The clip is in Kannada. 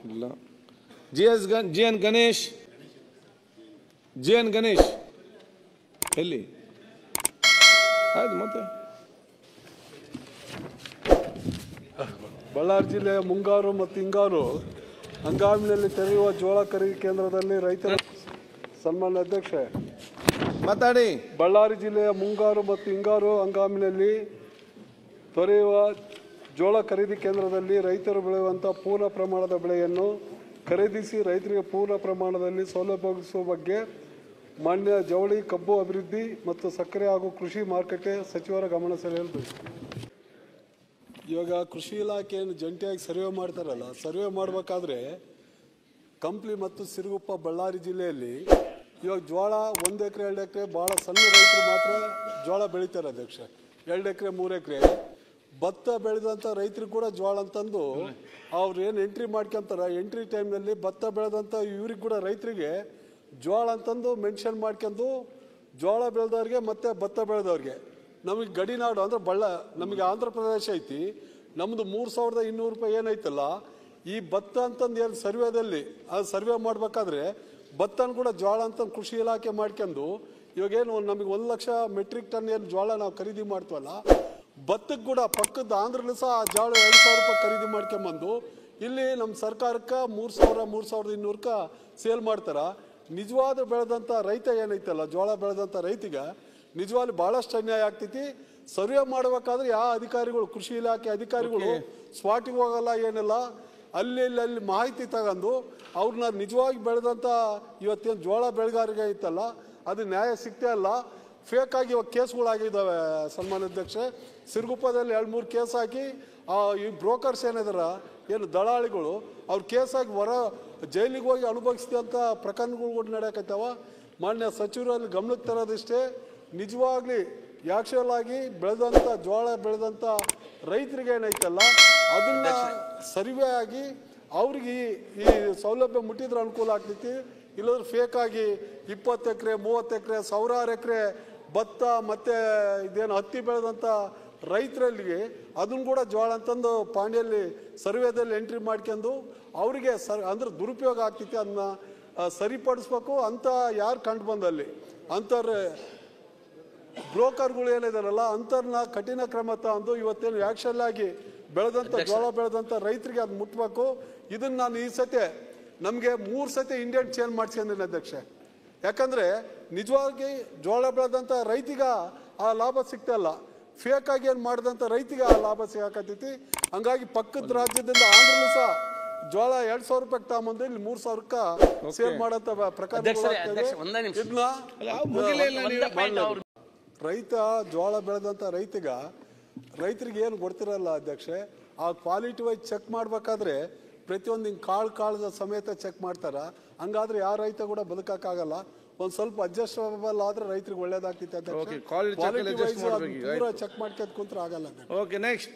ಇಲ್ಲ. ಜಿ ಎನ್ ಗಣೇಶ್ ಎಲ್ಲಿ ಆಯ್ತು ಮತ್ತೆ. ಬಳ್ಳಾರಿ ಜಿಲ್ಲೆಯ ಮುಂಗಾರು ಮತ್ತು ಹಿಂಗಾರು ಹಂಗಾಮಿನಲ್ಲಿ ತೆರೆಯುವ ಜೋಳ ಖರೀದಿ ಕೇಂದ್ರದಲ್ಲಿ ರೈತರ ಸನ್ಮಾನ್ಯ ಅಧ್ಯಕ್ಷೆ ಮಾತಾಡಿ. ಬಳ್ಳಾರಿ ಜಿಲ್ಲೆಯ ಮುಂಗಾರು ಮತ್ತು ಹಿಂಗಾರು ಹಂಗಾಮಿನಲ್ಲಿ ದೊರೆಯುವ ಜೋಳ ಖರೀದಿ ಕೇಂದ್ರದಲ್ಲಿ ರೈತರು ಬೆಳೆಯುವಂಥ ಪೂರ್ಣ ಪ್ರಮಾಣದ ಬೆಳೆಯನ್ನು ಖರೀದಿಸಿ ರೈತರಿಗೆ ಪೂರ್ಣ ಪ್ರಮಾಣದಲ್ಲಿ ಸೌಲಭ್ಯ ಒದಗಿಸುವ ಬಗ್ಗೆ ಮಾನ್ಯ ಜವಳಿ ಕಬ್ಬು ಅಭಿವೃದ್ಧಿ ಮತ್ತು ಸಕ್ಕರೆ ಹಾಗೂ ಕೃಷಿ ಮಾರುಕಟ್ಟೆ ಸಚಿವರ ಗಮನ ಸೆಳೆಯಲು. ಇವಾಗ ಕೃಷಿ ಇಲಾಖೆಯನ್ನು ಜಂಟಿಯಾಗಿ ಸರ್ವೆ ಮಾಡ್ತಾರಲ್ಲ, ಸರ್ವೆ ಮಾಡಬೇಕಾದ್ರೆ ಕಂಪ್ಲಿ ಮತ್ತು ಸಿರುಗುಪ್ಪ ಬಳ್ಳಾರಿ ಜಿಲ್ಲೆಯಲ್ಲಿ ಇವಾಗ ಜೋಳ 1 ಎಕರೆ 2 ಎಕರೆ ಭಾಳ ಸಣ್ಣ ರೈತರು ಮಾತ್ರ ಜೋಳ ಬೆಳೀತಾರೆ ಅಧ್ಯಕ್ಷ. 2 ಎಕರೆ 3 ಎಕರೆ ಭತ್ತ ಬೆಳೆದಂಥ ರೈತರಿಗೆ ಕೂಡ ಜೋಳ ಅಂತಂದು ಅವ್ರು ಏನು ಎಂಟ್ರಿ ಮಾಡ್ಕೊಂತಾರೆ, ಎಂಟ್ರಿ ಟೈಮ್ನಲ್ಲಿ ಭತ್ತ ಬೆಳೆದಂಥ ಇವ್ರಿಗೆ ಕೂಡ ರೈತರಿಗೆ ಜೋಳ ಅಂತಂದು ಮೆನ್ಷನ್ ಮಾಡ್ಕೊಂಡು ಜೋಳ ಬೆಳೆದವ್ರಿಗೆ ಮತ್ತು ಭತ್ತ ಬೆಳೆದವ್ರಿಗೆ ನಮಗೆ ಗಡಿನಾಡು ಅಂದರೆ ನಮಗೆ ಆಂಧ್ರ ಪ್ರದೇಶ ಐತಿ, ನಮ್ಮದು 3200 ರೂಪಾಯಿ ಏನೈತಲ್ಲ ಈ ಭತ್ತ ಅಂತಂದು ಏನು ಸರ್ವೆದಲ್ಲಿ ಅದು ಸರ್ವೆ ಮಾಡಬೇಕಾದ್ರೆ ಭತ್ತನ ಕೂಡ ಜೋಳ ಅಂತ ಕೃಷಿ ಇಲಾಖೆ ಮಾಡ್ಕೊಂಡು ಇವಾಗೇನು ನಮಗೆ 1 ಲಕ್ಷ ಮೆಟ್ರಿಕ್ ಟನ್ ಏನು ಜೋಳ ನಾವು ಖರೀದಿ ಮಾಡ್ತೀವಲ್ಲ, ಭತ್ತಕ್ಕೆ ಕೂಡ ಪಕ್ಕದ ಆಂಧ್ರಲ್ಲೂ ಸಹ ಜೋಳ 2000 ರೂಪಾಯಿ ಖರೀದಿ ಮಾಡ್ಕೊಂಬಂದು ಇಲ್ಲಿ ನಮ್ಮ ಸರ್ಕಾರಕ್ಕೆ 3200 ಸೇಲ್ ಮಾಡ್ತಾರೆ. ನಿಜವಾದ ಬೆಳೆದಂಥ ರೈತ ಏನೈತಲ್ಲ, ಜೋಳ ಬೆಳೆದಂಥ ರೈತಿಗೆ ನಿಜವಾಗ್ಲೂ ಭಾಳಷ್ಟು ಅನ್ಯಾಯ ಆಗ್ತೈತಿ. ಸರ್ವೆ ಮಾಡಬೇಕಾದ್ರೆ ಯಾವ ಅಧಿಕಾರಿಗಳು, ಕೃಷಿ ಇಲಾಖೆ ಅಧಿಕಾರಿಗಳು ಸ್ಪಾಟಿಗೆ ಹೋಗಲ್ಲ, ಏನಿಲ್ಲ, ಅಲ್ಲಿ ಮಾಹಿತಿ ತಗೊಂಡು ಅವ್ರನ್ನ ನಿಜವಾಗಿ ಬೆಳೆದಂಥ ಇವತ್ತೇನು ಜೋಳ ಬೆಳೆಗಾರಿಗೆ ಐತಲ್ಲ ಅದು ನ್ಯಾಯ ಸಿಗ್ತಾ ಇಲ್ಲ. ಫೇಕ್ ಆಗಿ ಇವಾಗ ಕೇಸ್ಗಳಾಗಿದ್ದಾವೆ ಸನ್ಮಾನ್ಯ ಅಧ್ಯಕ್ಷೆ. ಸಿರುಗುಪ್ಪದಲ್ಲಿ 2-3 ಕೇಸ್ ಹಾಕಿ ಈ ಬ್ರೋಕರ್ಸ್ ಏನಿದಾರ ಏನು ದಳಾಳಿಗಳು ಅವ್ರು ಕೇಸ್ ಹಾಕಿ ಜೈಲಿಗೆ ಹೋಗಿ ಅನುಭವಿಸಿದಂಥ ಪ್ರಕರಣಗಳು ನಡೆಯಕತ್ತಾವ. ಮಾನ್ಯ ಸಚಿವರಲ್ಲಿ ಗಮನಕ್ಕೆ ತರೋದಿಷ್ಟೇ, ನಿಜವಾಗ್ಲಿ ಆ್ಯಕ್ಚುಯಲ್ ಆಗಿ ಬೆಳೆದಂಥ ಜೋಳ ಬೆಳೆದಂಥ ರೈತರಿಗೆ ಏನೈತಲ್ಲ ಅದನ್ನ ಸರ್ವೆ ಆಗಿ ಅವ್ರಿಗೆ ಈ ಸೌಲಭ್ಯ ಮುಟ್ಟಿದ್ರೆ ಅನುಕೂಲ ಆಗ್ತೈತಿ. ಇಲ್ಲದ್ರೆ ಫೇಕ್ ಆಗಿ 20 ಎಕರೆ 30 ಎಕರೆ 1000 ಎಕರೆ ಭತ್ತ ಮತ್ತು ಇದೇನು ಹತ್ತಿ ಬೆಳೆದಂಥ ರೈತರಲ್ಲಿ ಅದನ್ನು ಕೂಡ ಜೋಳ ಅಂತಂದು ಪಾಂಡ್ಯಲ್ಲಿ ಸರ್ವೆದಲ್ಲಿ ಎಂಟ್ರಿ ಮಾಡ್ಕೊಂಡು ಅವರಿಗೆ ಅಂದ್ರೆ ದುರುಪಯೋಗ ಆಗ್ತೈತಿ. ಅದನ್ನ ಸರಿಪಡಿಸ್ಬೇಕು ಅಂತ ಯಾರು ಕಂಡು ಬಂದಲ್ಲಿ ಅಂಥವ್ರ ಬ್ರೋಕರ್ಗಳು ಏನಿದಾರಲ್ಲ ಅಂಥವ್ರನ್ನ ಕಠಿಣ ಕ್ರಮ ತಗೊಂಡು ಇವತ್ತೇನು ಆ್ಯಕ್ಷನ್ ಆಗಿ ಬೆಳೆದಂಥ ಜೋಳ ಬೆಳೆದಂಥ ರೈತರಿಗೆ ಅದು ಮುಟ್ಬೇಕು. ಇದನ್ನು ನಾನು ಈ ಸತಿ ನಮಗೆ 3 ಸತಿ ಇಂಡಿಯನ್ ಚೇಂಜ್ ಮಾಡ್ಸ್ಕೊಂಡಿದ್ದೀನಿ ಅಧ್ಯಕ್ಷೆ. ಯಾಕಂದರೆ ನಿಜವಾಗಿ ಜೋಳ ಬೆಳೆದಂಥ ರೈತಿಗ ಆ ಲಾಭ ಸಿಗ್ತಾಯಿಲ್ಲ, ಫೇಕ್ ಆಗಿ ಏನು ಮಾಡಿದಂಥ ರೈತಿಗೆ ಆ ಲಾಭ ಸಿಗಾಕತ್ತೈತಿ. ಹಂಗಾಗಿ ಪಕ್ಕದ ರಾಜ್ಯದಿಂದ ಆಂಧ್ರಲ್ಲೂ ಸಹ ಜೋಳ 2000 ರೂಪಾಯಿ ತಗೊಂಬಂದು ಇಲ್ಲಿ 3000 ಸೇಲ್ ಮಾಡೋಂಥ ಪ್ರಕಾರ ರೈತ ಜೋಳ ಬೆಳೆದಂಥ ರೈತರಿಗೆ ಏನು ಗೊತ್ತಿರಲ್ಲ ಅಧ್ಯಕ್ಷೆ. ಆ ಕ್ವಾಲಿಟಿ ವೈಸ್ ಚೆಕ್ ಮಾಡಬೇಕಾದ್ರೆ ಪ್ರತಿಯೊಂದು ಹಿಂಗೆ ಕಾಳದ ಸಮೇತ ಚೆಕ್ ಮಾಡ್ತಾರೆ. ಹಂಗಾದ್ರೆ ಯಾವ ರೈತ ಕೂಡ ಬದುಕಕ್ಕಾಗಲ್ಲ. ಒಂದು ಸ್ವಲ್ಪ ಅಡ್ಜಸ್ಟಬಲ್ ಆದ್ರೆ ರೈತರಿಗೆ ಒಳ್ಳೇದಾಗ್ತೈತೆ ಅಧ್ಯಕ್ಷ. ಕ್ವಾಲಿಟಿ ವೈಸ್ ಚೆಕ್ ಮಾಡ್ಕೊಂಡು ಕುಂತ್ರೆ ಆಗಲ್ಲ. Okay, next.